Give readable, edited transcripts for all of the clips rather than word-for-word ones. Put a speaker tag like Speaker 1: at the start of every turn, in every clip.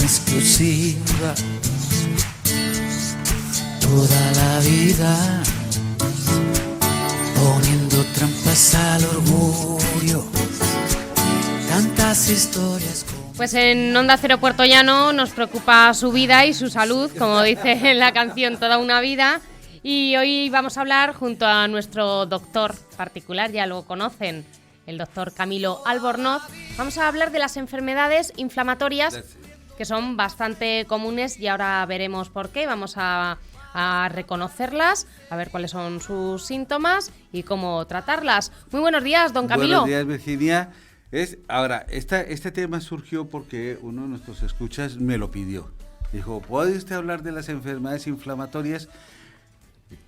Speaker 1: exclusiva toda la vida, poniendo trampas al orgullo, tantas historias.
Speaker 2: Pues en Onda Cero Puerto Llano nos preocupa su vida y su salud, como dice en la canción Toda una vida. Y hoy vamos a hablar junto a nuestro doctor particular, ya lo conocen, el doctor Camilo Albornoz. Vamos a hablar de las enfermedades inflamatorias, que son bastante comunes y ahora veremos por qué. Vamos a reconocerlas, a ver cuáles son sus síntomas y cómo tratarlas. Muy buenos días, don Camilo.
Speaker 3: Buenos días, Virginia. Ahora, este tema surgió porque uno de nuestros escuchas me lo pidió. Dijo, ¿puede usted hablar de las enfermedades inflamatorias?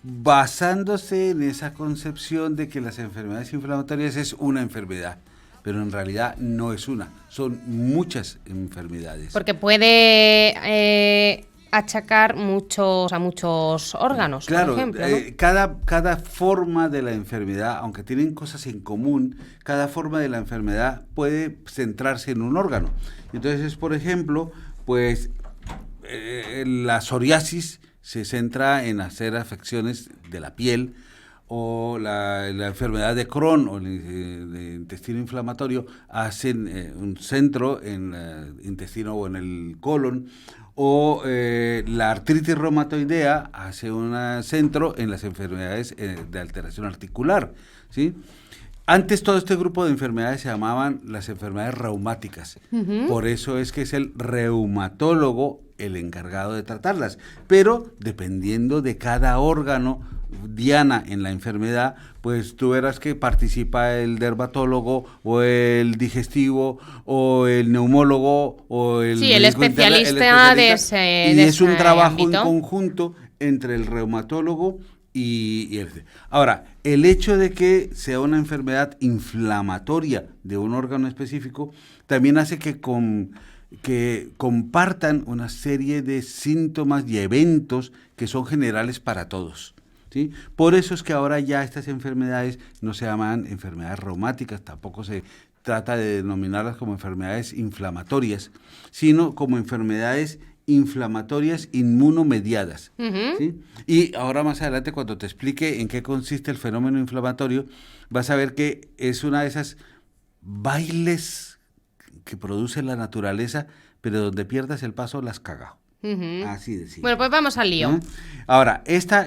Speaker 3: Basándose en esa concepción de que las enfermedades inflamatorias es una enfermedad, pero en realidad no es una, son muchas enfermedades.
Speaker 2: Porque puede achacar a muchos órganos,
Speaker 3: claro,
Speaker 2: por ejemplo, ¿no?
Speaker 3: Cada forma de la enfermedad, aunque tienen cosas en común, cada forma de la enfermedad puede centrarse en un órgano. Entonces, por ejemplo, pues la psoriasis se centra en hacer afecciones de la piel, o la enfermedad de Crohn o el intestino inflamatorio hacen un centro en el intestino o en el colon, o la artritis reumatoidea hace un centro en las enfermedades de alteración articular, ¿sí? Antes todo este grupo de enfermedades se llamaban las enfermedades reumáticas. Uh-huh. Por eso es que es el reumatólogo el encargado de tratarlas. Pero dependiendo de cada órgano, diana en la enfermedad, pues tú verás que participa el dermatólogo o el digestivo o el neumólogo o el...
Speaker 2: Sí, el especialista de ese
Speaker 3: y es un trabajo
Speaker 2: ámbito
Speaker 3: en conjunto entre el reumatólogo y ahora, el hecho de que sea una enfermedad inflamatoria de un órgano específico también hace que compartan una serie de síntomas y eventos que son generales para todos, ¿sí? Por eso es que ahora ya estas enfermedades no se llaman enfermedades reumáticas, tampoco se trata de denominarlas como enfermedades inflamatorias, sino como enfermedades inflamatorias inmunomediadas, uh-huh. ¿Sí? Y ahora más adelante, cuando te explique en qué consiste el fenómeno inflamatorio, vas a ver que es una de esas bailes que produce la naturaleza, pero donde pierdas el paso las cagas. Uh-huh. Así de simple.
Speaker 2: Bueno, pues vamos al lío.
Speaker 3: Ahora, esta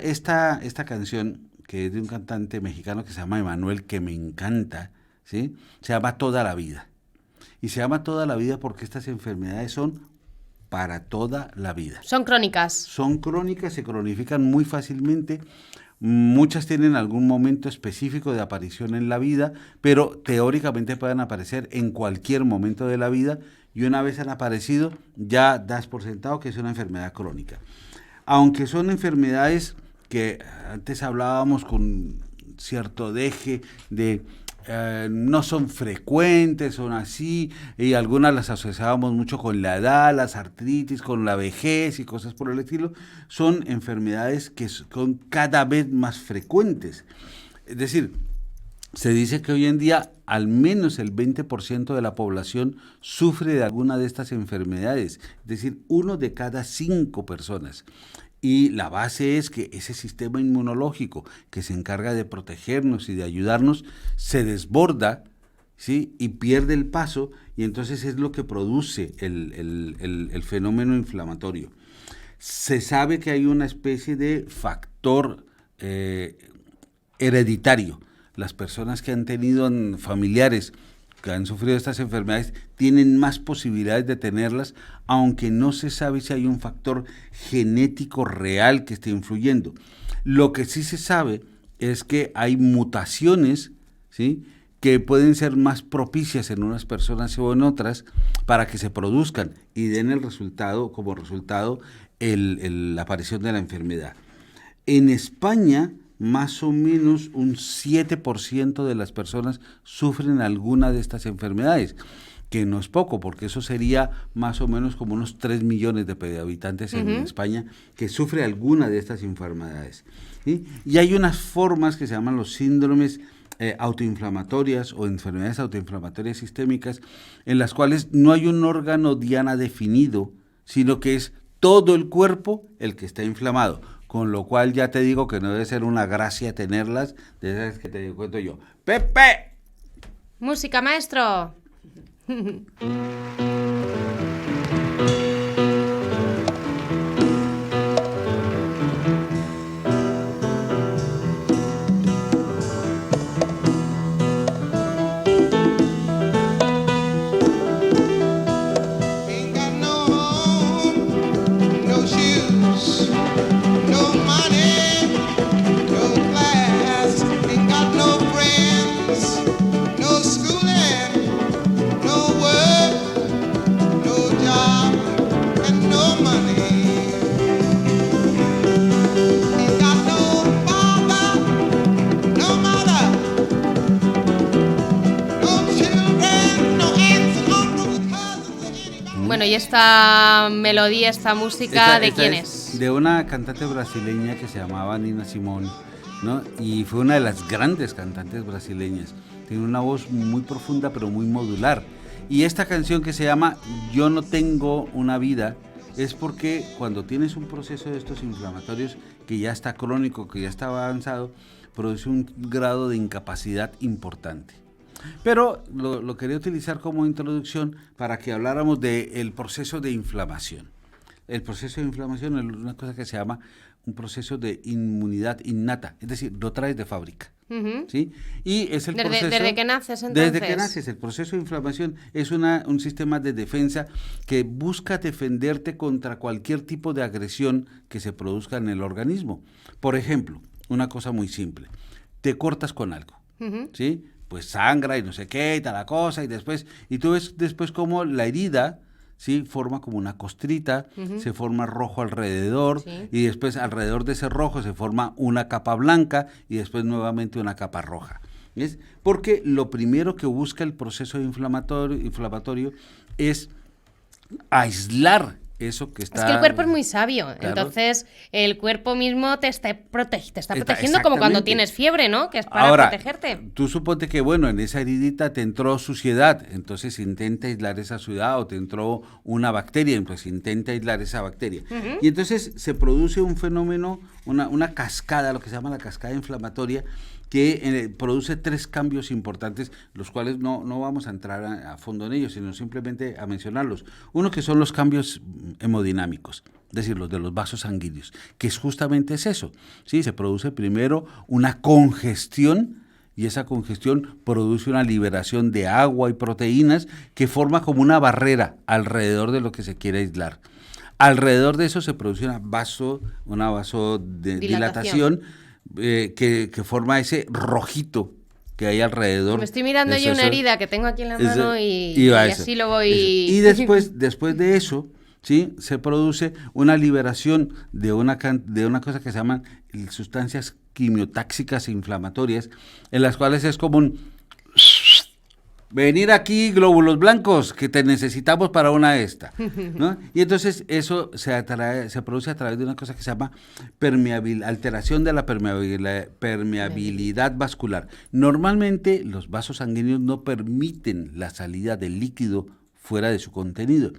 Speaker 3: canción, que es de un cantante mexicano que se llama Emanuel, que me encanta, ¿sí? Se llama Toda la Vida. Y se llama Toda la Vida porque estas enfermedades son para toda la vida.
Speaker 2: Son crónicas.
Speaker 3: Son crónicas, se cronifican muy fácilmente. Muchas tienen algún momento específico de aparición en la vida, pero teóricamente pueden aparecer en cualquier momento de la vida, y una vez han aparecido, ya das por sentado que es una enfermedad crónica. Aunque son enfermedades que antes hablábamos con cierto deje de no son frecuentes, son así, y algunas las asociábamos mucho con la edad, las artritis, con la vejez y cosas por el estilo, son enfermedades que son cada vez más frecuentes. Es decir, se dice que hoy en día al menos el 20% de la población sufre de alguna de estas enfermedades, es decir, 1 de cada 5 personas. Y la base es que ese sistema inmunológico que se encarga de protegernos y de ayudarnos se desborda, ¿sí? Y pierde el paso, y entonces es lo que produce el fenómeno inflamatorio. Se sabe que hay una especie de factor hereditario. Las personas que han tenido familiares que han sufrido estas enfermedades tienen más posibilidades de tenerlas, aunque no se sabe si hay un factor genético real que esté influyendo. Lo que sí se sabe es que hay mutaciones, ¿sí?, que pueden ser más propicias en unas personas o en otras para que se produzcan y den el resultado, como resultado, la aparición de la enfermedad. En España, más o menos un 7% de las personas sufren alguna de estas enfermedades, que no es poco, porque eso sería más o menos como unos 3 millones de habitantes en España que sufre alguna de estas enfermedades, ¿sí? Y hay unas formas que se llaman los síndromes autoinflamatorias o enfermedades autoinflamatorias sistémicas, en las cuales no hay un órgano diana definido, sino que es todo el cuerpo el que está inflamado. Con lo cual ya te digo que no debe ser una gracia tenerlas, de esas que te cuento yo. ¡Pepe!
Speaker 2: Música, maestro. Bueno, y esta melodía, esta música, ¿de quién es?
Speaker 3: De una cantante brasileña que se llamaba Nina Simone, ¿no? Y fue una de las grandes cantantes brasileñas. Tiene una voz muy profunda, pero muy modular. Y esta canción que se llama Yo no tengo una vida, es porque cuando tienes un proceso de estos inflamatorios que ya está crónico, que ya está avanzado, produce un grado de incapacidad importante. Pero lo quería utilizar como introducción para que habláramos del proceso de inflamación. El proceso de inflamación es una cosa que se llama un proceso de inmunidad innata, es decir, lo traes de fábrica. ¿Sí? Y es el proceso...
Speaker 2: ¿Desde que naces, entonces?
Speaker 3: Desde que naces, el proceso de inflamación es un sistema de defensa que busca defenderte contra cualquier tipo de agresión que se produzca en el organismo. Por ejemplo, una cosa muy simple, te cortas con algo, ¿sí? Pues sangra y no sé qué, y tal la cosa, y tú ves después cómo la herida, ¿sí? Forma como una costrita, se forma rojo alrededor,
Speaker 2: sí.
Speaker 3: Y después alrededor de ese rojo se forma una capa blanca y después nuevamente una capa roja. ¿Ves? Porque lo primero que busca el proceso inflamatorio es aislar eso que está...
Speaker 2: Es que el cuerpo es muy sabio,
Speaker 3: Claro.
Speaker 2: Entonces el cuerpo mismo te está protegiendo como cuando tienes fiebre, ¿no? Que es para
Speaker 3: Ahora,
Speaker 2: protegerte.
Speaker 3: Tú suponte que, bueno, en esa heridita te entró suciedad, entonces intenta aislar esa suciedad, o te entró una bacteria, pues intenta aislar esa bacteria. Y entonces se produce un fenómeno, una cascada, lo que se llama la cascada inflamatoria, que produce 3 cambios importantes, los cuales no vamos a entrar a fondo en ellos, sino simplemente a mencionarlos. Uno que son los cambios hemodinámicos, es decir, los de los vasos sanguíneos, que justamente es eso, ¿sí? Se produce primero una congestión, y esa congestión produce una liberación de agua y proteínas que forma como una barrera alrededor de lo que se quiere aislar. Alrededor de eso se produce una vasodilatación, que forma ese rojito que hay alrededor.
Speaker 2: Me estoy mirando yo una herida que tengo aquí en la mano y así lo voy...
Speaker 3: Y después de eso, ¿sí? Se produce una liberación de una cosa que se llaman sustancias quimiotáxicas e inflamatorias, en las cuales es como un... Venir aquí, glóbulos blancos, que te necesitamos para una esta, ¿no? Y entonces eso se produce a través de una cosa que se llama alteración de la permeabilidad vascular. Normalmente los vasos sanguíneos no permiten la salida del líquido fuera de su contenido,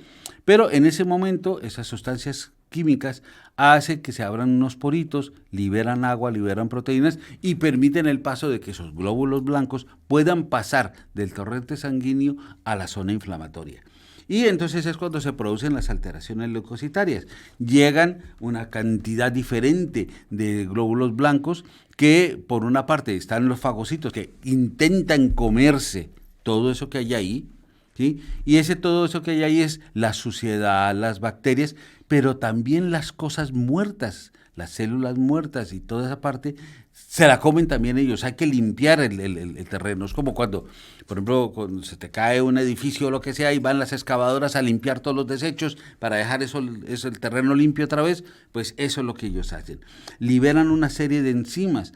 Speaker 3: pero en ese momento esas sustancias químicas hacen que se abran unos poritos, liberan agua, liberan proteínas y permiten el paso de que esos glóbulos blancos puedan pasar del torrente sanguíneo a la zona inflamatoria. Y entonces es cuando se producen las alteraciones leucocitarias. Llegan una cantidad diferente de glóbulos blancos que, por una parte, están los fagocitos que intentan comerse todo eso que hay ahí, ¿sí? Y todo eso que hay ahí es la suciedad, las bacterias, pero también las cosas muertas, las células muertas y toda esa parte, se la comen también ellos. Hay que limpiar el terreno. Es como cuando, por ejemplo, cuando se te cae un edificio o lo que sea y van las excavadoras a limpiar todos los desechos para dejar eso el terreno limpio otra vez, pues eso es lo que ellos hacen. Liberan una serie de enzimas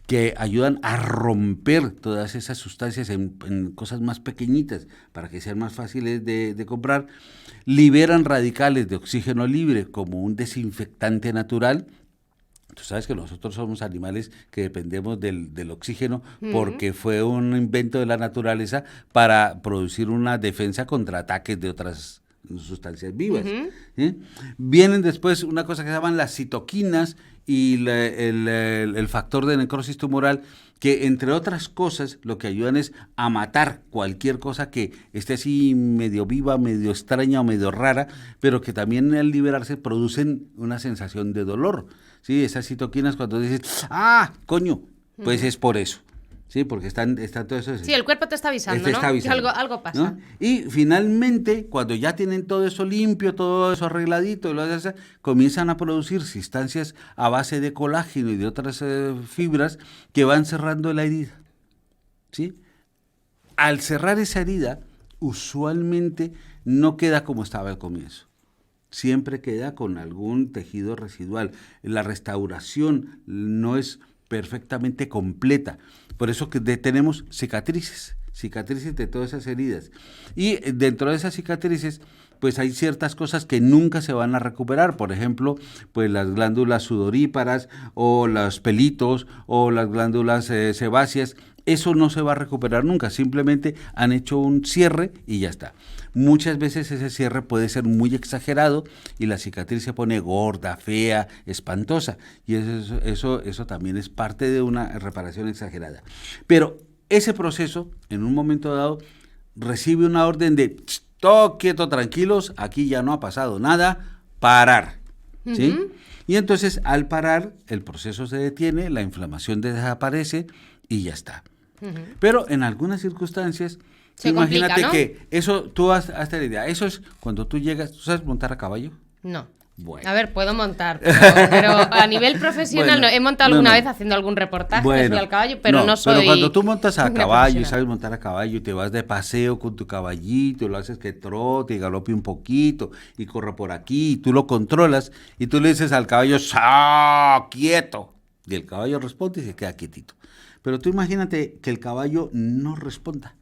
Speaker 3: que ayudan a romper todas esas sustancias en cosas más pequeñitas para que sean más fáciles de comprar. Liberan radicales de oxígeno libre como un desinfectante natural. Tú sabes que nosotros somos animales que dependemos del oxígeno porque fue un invento de la naturaleza para producir una defensa contra ataques de sustancias vivas. ¿Sí? Vienen después una cosa que se llaman las citoquinas y el factor de necrosis tumoral, que entre otras cosas lo que ayudan es a matar cualquier cosa que esté así medio viva, medio extraña o medio rara, pero que también al liberarse producen una sensación de dolor. ¿Sí? Esas citoquinas, cuando dices, ¡ah, coño! Pues es por eso. Sí, porque están todo eso.
Speaker 2: Sí, el cuerpo te está avisando, ¿no? Que algo pasa.
Speaker 3: ¿No? Y finalmente, cuando ya tienen todo eso limpio, todo eso arregladito, comienzan a producir sustancias a base de colágeno y de otras fibras que van cerrando la herida. ¿Sí? Al cerrar esa herida, usualmente no queda como estaba al comienzo. Siempre queda con algún tejido residual. La restauración no es perfectamente completa. Por eso que tenemos cicatrices de todas esas heridas. Y dentro de esas cicatrices, pues hay ciertas cosas que nunca se van a recuperar. Por ejemplo, pues las glándulas sudoríparas o los pelitos o las glándulas sebáceas. Eso no se va a recuperar nunca, simplemente han hecho un cierre y ya está. Muchas veces ese cierre puede ser muy exagerado y la cicatriz se pone gorda, fea, espantosa, y eso también es parte de una reparación exagerada. Pero ese proceso, en un momento dado, recibe una orden de todo quieto, tranquilos, aquí ya no ha pasado nada, parar, ¿sí? Y entonces al parar el proceso se detiene, la inflamación desaparece y ya está. Pero en algunas circunstancias, imagínate, ¿no? Que eso, tú hazte la idea, eso es cuando tú llegas, ¿tú sabes montar a caballo?
Speaker 2: No.
Speaker 3: Bueno.
Speaker 2: A ver, puedo montar, pero a nivel profesional bueno, he montado alguna vez haciendo algún reportaje sobre el caballo, pero no soy.
Speaker 3: Pero cuando tú montas a caballo, sabes montar a caballo y te vas de paseo con tu caballito, lo haces que trote y galope un poquito y corra por aquí, y tú lo controlas y tú le dices al caballo, quieto, y el caballo responde y se queda quietito. Pero tú imagínate que el caballo no responda.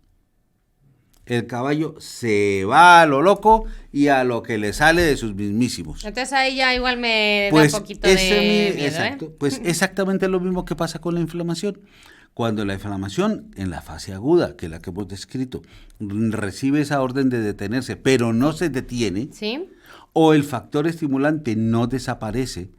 Speaker 3: El caballo se va a lo loco y a lo que le sale de sus mismísimos.
Speaker 2: Entonces ahí ya igual me da un poquito de miedo,
Speaker 3: exacto, pues exactamente lo mismo que pasa con la inflamación. Cuando la inflamación en la fase aguda, que es la que hemos descrito, recibe esa orden de detenerse, pero no se detiene,
Speaker 2: ¿sí?
Speaker 3: O el factor estimulante no desaparece,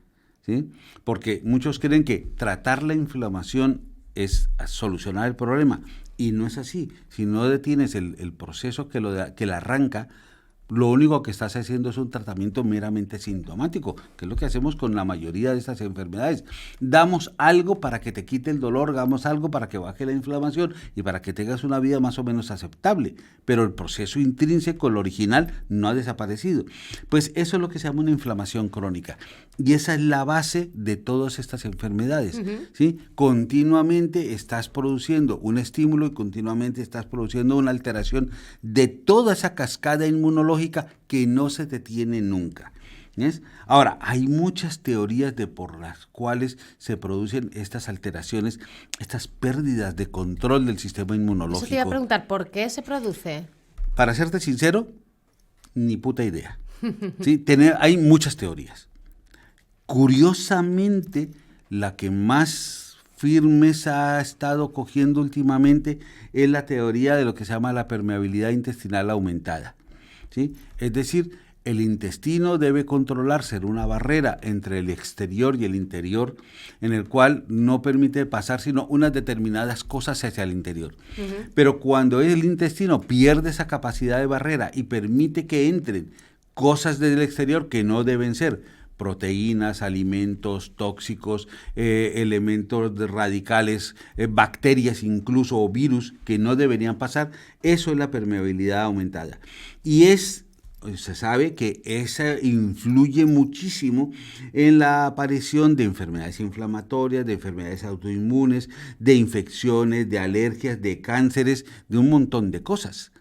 Speaker 3: ¿sí? Porque muchos creen que tratar la inflamación es solucionar el problema, y no es así. Si no detienes el proceso que la arranca, lo único que estás haciendo es un tratamiento meramente sintomático, que es lo que hacemos con la mayoría de estas enfermedades. Damos algo para que te quite el dolor, damos algo para que baje la inflamación y para que tengas una vida más o menos aceptable, pero el proceso intrínseco, el original, no ha desaparecido. Pues eso es lo que se llama una inflamación crónica, y esa es la base de todas estas enfermedades. ¿Sí? Continuamente estás produciendo un estímulo y continuamente estás produciendo una alteración de toda esa cascada inmunológica que no se detiene nunca. ¿Ves? Ahora, hay muchas teorías por las cuales se producen estas alteraciones, estas pérdidas de control del sistema inmunológico.
Speaker 2: Eso te iba a preguntar, ¿por qué se produce?
Speaker 3: Para serte sincero, ni puta idea. ¿Sí? Hay muchas teorías. Curiosamente, la que más firmeza ha estado cogiendo últimamente es la teoría de lo que se llama la permeabilidad intestinal aumentada. ¿Sí? Es decir, el intestino debe controlarse en una barrera entre el exterior y el interior, en el cual no permite pasar sino unas determinadas cosas hacia el interior. Pero cuando el intestino pierde esa capacidad de barrera y permite que entren cosas del exterior que no deben ser, proteínas, alimentos tóxicos, elementos radicales, bacterias incluso o virus que no deberían pasar, eso es la permeabilidad aumentada. Y se sabe que esa influye muchísimo en la aparición de enfermedades inflamatorias, de enfermedades autoinmunes, de infecciones, de alergias, de cánceres, de un montón de cosas.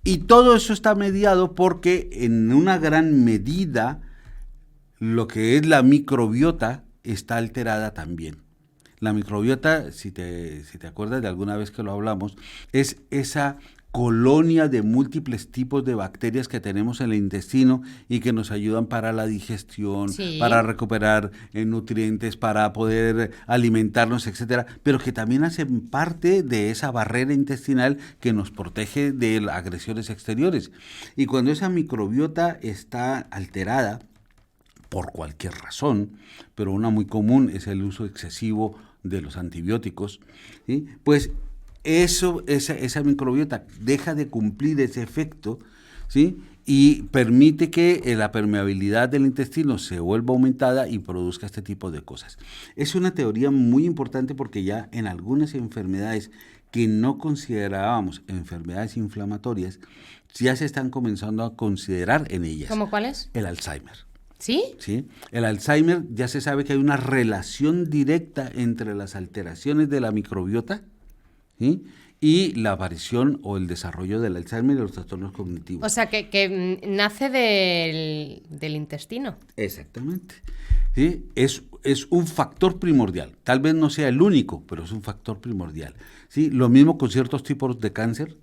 Speaker 3: Y todo eso está mediado porque en una gran medida lo que es la microbiota está alterada también. La microbiota, si te acuerdas de alguna vez que lo hablamos, es esa colonia de múltiples tipos de bacterias que tenemos en el intestino y que nos ayudan para la digestión,
Speaker 2: Sí.
Speaker 3: para recuperar nutrientes, para poder alimentarnos, etcétera, pero que también hacen parte de esa barrera intestinal que nos protege de las agresiones exteriores. Y cuando esa microbiota está alterada, por cualquier razón, pero una muy común es el uso excesivo de los antibióticos, ¿sí? Pues esa microbiota deja de cumplir ese efecto, ¿sí? Y permite que la permeabilidad del intestino se vuelva aumentada y produzca este tipo de cosas. Es una teoría muy importante porque ya en algunas enfermedades que no considerábamos enfermedades inflamatorias, ya se están comenzando a considerar en ellas.
Speaker 2: ¿Cómo cuál es?
Speaker 3: El Alzheimer.
Speaker 2: ¿Sí?
Speaker 3: ¿Sí? El Alzheimer ya se sabe que hay una relación directa entre las alteraciones de la microbiota, ¿sí? Y la aparición o el desarrollo del Alzheimer y los trastornos cognitivos.
Speaker 2: O sea, que nace del intestino.
Speaker 3: Exactamente. ¿Sí? Es un factor primordial. Tal vez no sea el único, pero es un factor primordial. ¿Sí? Lo mismo con ciertos tipos de cáncer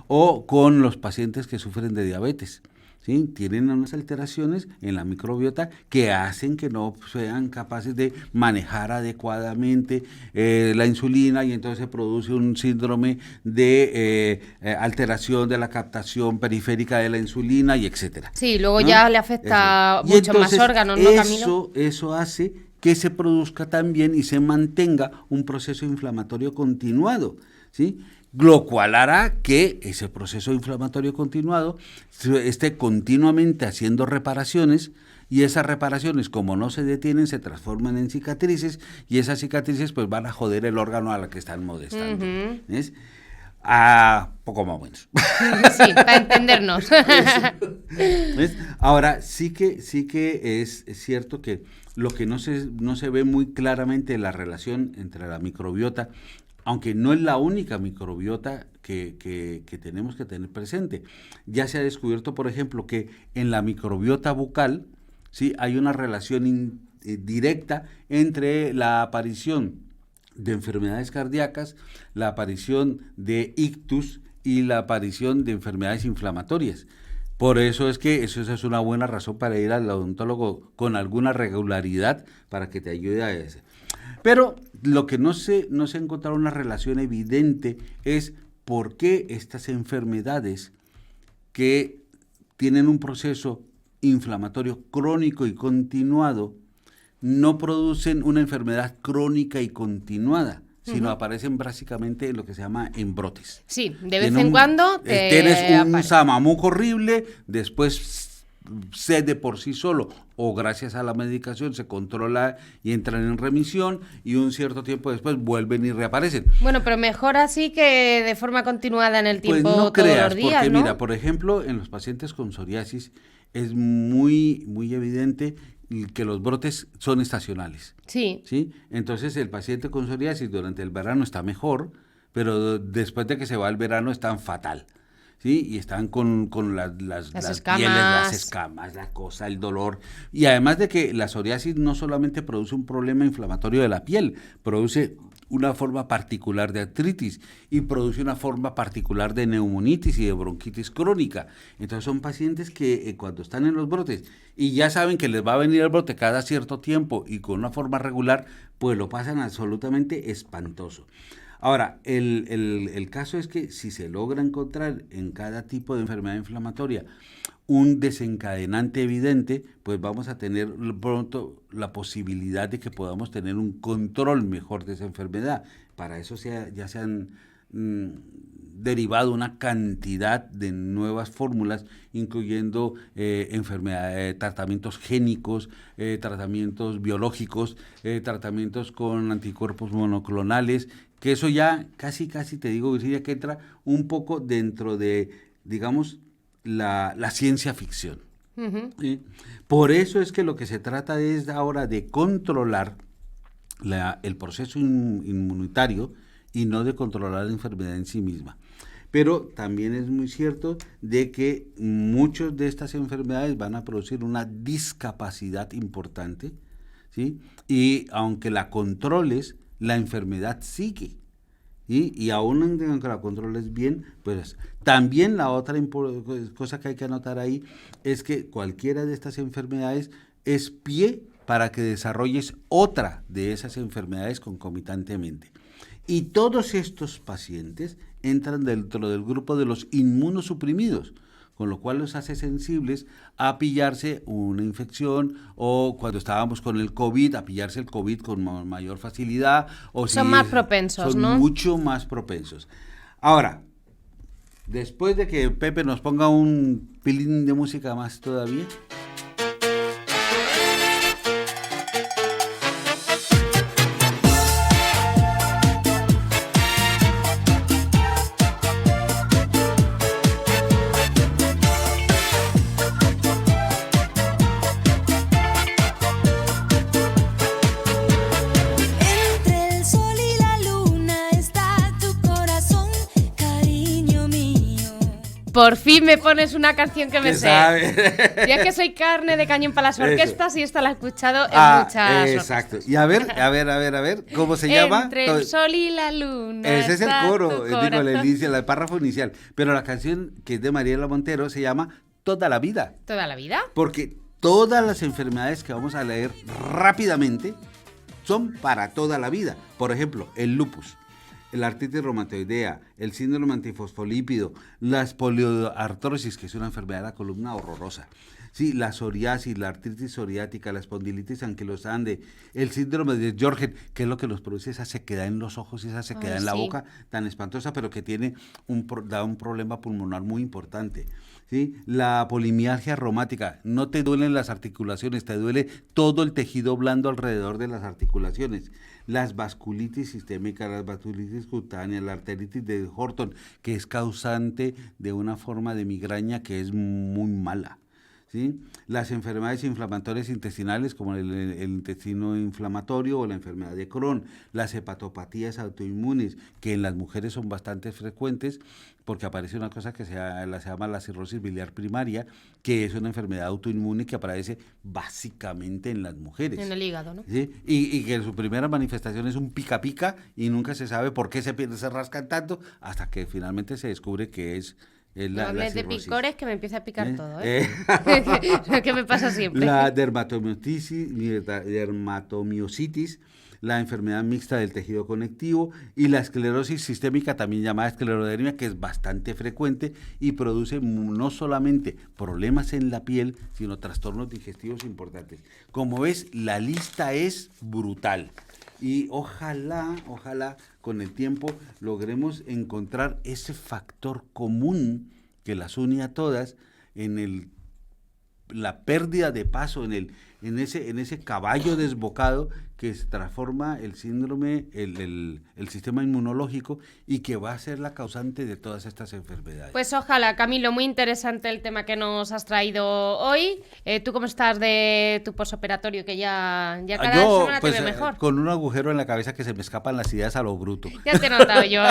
Speaker 3: o con los pacientes que sufren de diabetes. ¿Sí? Tienen unas alteraciones en la microbiota que hacen que no sean capaces de manejar adecuadamente la insulina, y entonces se produce un síndrome de alteración de la captación periférica de la insulina y etcétera.
Speaker 2: Sí, luego
Speaker 3: ¿no?
Speaker 2: ya le afecta
Speaker 3: Eso.
Speaker 2: muchos más órganos, ¿no, Camilo?
Speaker 3: Eso hace que se produzca también y se mantenga un proceso inflamatorio continuado, ¿sí? Lo cual hará que ese proceso inflamatorio continuado esté continuamente haciendo reparaciones, y esas reparaciones, como no se detienen, se transforman en cicatrices, y esas cicatrices pues van a joder el órgano a la que están molestando. ¿Ves? Poco más o menos.
Speaker 2: Sí, para entendernos.
Speaker 3: ¿Ves? Ahora, sí que es cierto que lo que no se ve muy claramente es la relación entre la microbiota, aunque no es la única microbiota que tenemos que tener presente. Ya se ha descubierto, por ejemplo, que en la microbiota bucal, ¿sí?, hay una relación directa entre la aparición de enfermedades cardíacas, la aparición de ictus y la aparición de enfermedades inflamatorias. Por eso es que eso es una buena razón para ir al odontólogo con alguna regularidad para que te ayude a eso. Pero lo que no se ha encontrado una relación evidente es por qué estas enfermedades que tienen un proceso inflamatorio crónico y continuado no producen una enfermedad crónica y continuada, sino aparecen básicamente en lo que se llama en brotes.
Speaker 2: Sí, de vez en cuando
Speaker 3: tienes un zamamuco horrible, después se de por sí solo o gracias a la medicación se controla y entran en remisión, y un cierto tiempo después vuelven y reaparecen.
Speaker 2: Bueno, pero mejor así que de forma continuada en el tiempo,
Speaker 3: pues no
Speaker 2: todos
Speaker 3: creas,
Speaker 2: los días,
Speaker 3: porque
Speaker 2: ¿no?
Speaker 3: mira, por ejemplo, en los pacientes con psoriasis es muy, muy evidente que los brotes son estacionales.
Speaker 2: Sí.
Speaker 3: ¿Sí? Entonces el paciente con psoriasis durante el verano está mejor, pero después de que se va el verano están fatal. ¿Sí? Y están con las
Speaker 2: escamas.
Speaker 3: pieles, las escamas, la cosa, el dolor. Y además de que la psoriasis no solamente produce un problema inflamatorio de la piel, produce una forma particular de artritis y produce una forma particular de neumonitis y de bronquitis crónica. Entonces son pacientes que cuando están en los brotes y ya saben que les va a venir el brote cada cierto tiempo y con una forma regular, pues lo pasan absolutamente espantoso. Ahora, el caso es que si se logra encontrar en cada tipo de enfermedad inflamatoria un desencadenante evidente, pues vamos a tener pronto la posibilidad de que podamos tener un control mejor de esa enfermedad. Para eso ya se han derivado una cantidad de nuevas fórmulas, incluyendo enfermedades, tratamientos génicos, tratamientos biológicos, tratamientos con anticuerpos monoclonales, que eso ya casi te digo, Virginia, que entra un poco dentro de, digamos, la ciencia ficción.
Speaker 2: Uh-huh.
Speaker 3: ¿Sí? Por eso es que lo que se trata es ahora de controlar el proceso inmunitario y no de controlar la enfermedad en sí misma. Pero también es muy cierto de que muchas de estas enfermedades van a producir una discapacidad importante, ¿sí? Y aunque la controles, la enfermedad sigue, Y aún aunque la controles bien, pues también la otra cosa que hay que anotar ahí es que cualquiera de estas enfermedades es pie para que desarrolles otra de esas enfermedades concomitantemente. Y todos estos pacientes entran dentro del grupo de los inmunosuprimidos, con lo cual los hace sensibles a pillarse una infección, o cuando estábamos con el COVID, a pillarse el COVID con mayor facilidad.
Speaker 2: Son más propensos,
Speaker 3: ¿no? Son mucho más propensos. Ahora, después de que Pepe nos ponga un pilín de música más todavía...
Speaker 2: Por fin me pones una canción que me sé.
Speaker 3: Sabe.
Speaker 2: Ya que soy carne de cañón para las orquestas y esta la he escuchado en muchas
Speaker 3: exacto. Y a ver, ¿cómo se llama?
Speaker 2: Entre el sol y la luna.
Speaker 3: Ese es el coro, digo, el párrafo inicial. Pero la canción, que es de Mariela Montero, se llama Toda la vida.
Speaker 2: ¿Toda la vida?
Speaker 3: Porque todas las enfermedades que vamos a leer rápidamente son para toda la vida. Por ejemplo, el lupus, la artritis reumatoidea, el síndrome antifosfolípido, la poliartrosis, que es una enfermedad de la columna horrorosa, sí, la psoriasis, la artritis psoriática, la espondilitis anquilosante, el síndrome de Sjögren, que es lo que nos produce esa sequedad en los ojos y esa sequedad en la boca tan espantosa, pero que tiene da un problema pulmonar muy importante. ¿Sí? La polimialgia reumática, no te duelen las articulaciones, te duele todo el tejido blando alrededor de las articulaciones. Las vasculitis sistémicas, las vasculitis cutáneas, la arteritis de Horton, que es causante de una forma de migraña que es muy mala. ¿Sí? Las enfermedades inflamatorias intestinales, como el intestino inflamatorio o la enfermedad de Crohn, las hepatopatías autoinmunes, que en las mujeres son bastante frecuentes, porque aparece una cosa que se llama la cirrosis biliar primaria, que es una enfermedad autoinmune que aparece básicamente en las mujeres.
Speaker 2: En el hígado, ¿no?
Speaker 3: ¿Sí? Y que su primera manifestación es un pica pica y nunca se sabe por qué se rascan tanto, hasta que finalmente se descubre que es
Speaker 2: no hables de picores, que me empieza a picar todo, ¿eh? ¿Qué me pasa siempre?
Speaker 3: La dermatomiositis, la enfermedad mixta del tejido conectivo y la esclerosis sistémica, también llamada esclerodermia, que es bastante frecuente y produce no solamente problemas en la piel, sino trastornos digestivos importantes. Como ves, la lista es brutal. Y ojalá con el tiempo logremos encontrar ese factor común que las une a todas en la pérdida de paso, en ese caballo desbocado que se transforma el síndrome, el sistema inmunológico, y que va a ser la causante de todas estas enfermedades.
Speaker 2: Pues ojalá, Camilo, muy interesante el tema que nos has traído hoy. ¿Tú cómo estás de tu posoperatorio, que ya cada semana te veo mejor?
Speaker 3: Con un agujero en la cabeza que se me escapan las ideas a lo bruto.
Speaker 2: Ya te he notado yo.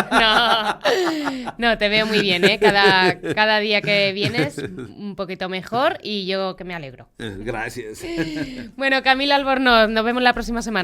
Speaker 2: No, te veo muy bien, ¿eh? Cada día que vienes un poquito mejor, y yo que me alegro.
Speaker 3: Gracias.
Speaker 2: Bueno, Camilo Albornoz, nos vemos la próxima semana.